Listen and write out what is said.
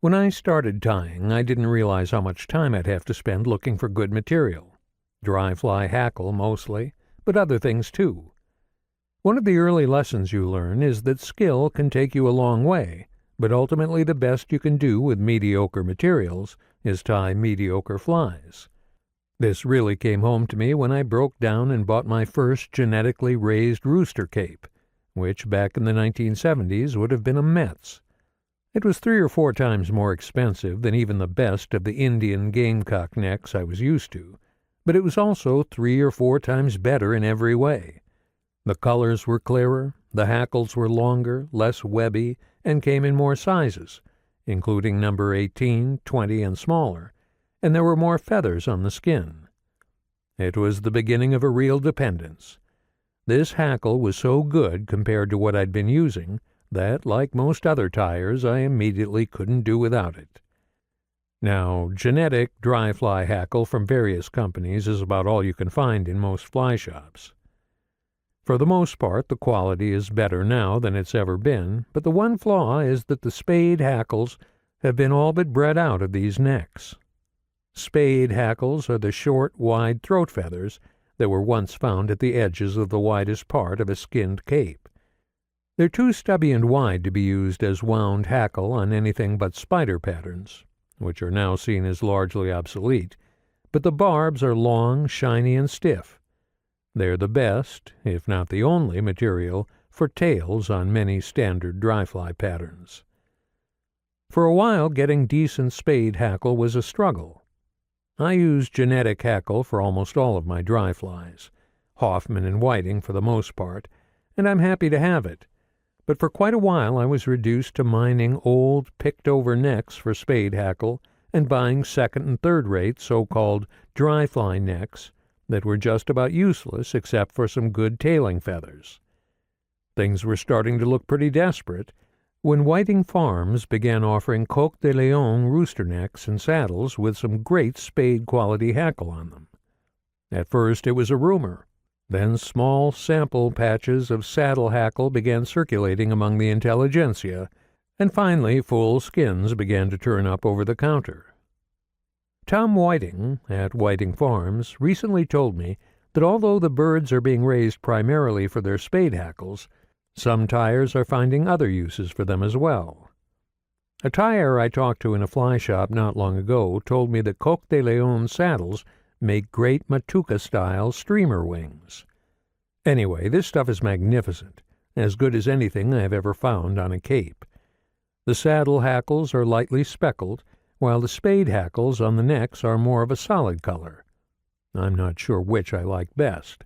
When I started tying, I didn't realize how much time I'd have to spend looking for good material. Dry fly hackle mostly, but other things too. One of the early lessons you learn is that skill can take you a long way, but ultimately the best you can do with mediocre materials is tie mediocre flies. This really came home to me when I broke down and bought my first genetically raised rooster cape, which back in the 1970s would have been a Metz. It was 3 or 4 times more expensive than even the best of the Indian gamecock necks I was used to, but it was also 3 or 4 times better in every way. The colors were clearer, the hackles were longer, less webby, and came in more sizes, including number 18, 20, and smaller, and there were more feathers on the skin. It was the beginning of a real dependence. This hackle was so good compared to what I'd been using that, like most other tires, I immediately couldn't do without it. Now, genetic dry fly hackle from various companies is about all you can find in most fly shops. For the most part, the quality is better now than it's ever been, but the one flaw is that the spade hackles have been all but bred out of these necks. Spade hackles are the short, wide throat feathers that were once found at the edges of the widest part of a skinned cape. They're too stubby and wide to be used as wound hackle on anything but spider patterns, which are now seen as largely obsolete, but the barbs are long, shiny, and stiff. They're the best, if not the only, material for tails on many standard dry fly patterns. For a while, getting decent spade hackle was a struggle. I use genetic hackle for almost all of my dry flies, Hoffman and Whiting for the most part, and I'm happy to have it. But for quite a while I was reduced to mining old, picked-over necks for spade hackle and buying second- and third-rate so-called dry fly necks that were just about useless except for some good tailing feathers. Things were starting to look pretty desperate when Whiting Farms began offering Coq de Leon rooster necks and saddles with some great spade-quality hackle on them. At first it was a rumor. Then small sample patches of saddle hackle began circulating among the intelligentsia, and finally full skins began to turn up over the counter. Tom Whiting, at Whiting Farms, recently told me that although the birds are being raised primarily for their spade hackles, some tyers are finding other uses for them as well. A tyer I talked to in a fly shop not long ago told me that Coq de Leon saddles make great Matuka-style streamer wings. Anyway, this stuff is magnificent, as good as anything I have ever found on a cape. The saddle hackles are lightly speckled, while the spade hackles on the necks are more of a solid color. I'm not sure which I like best.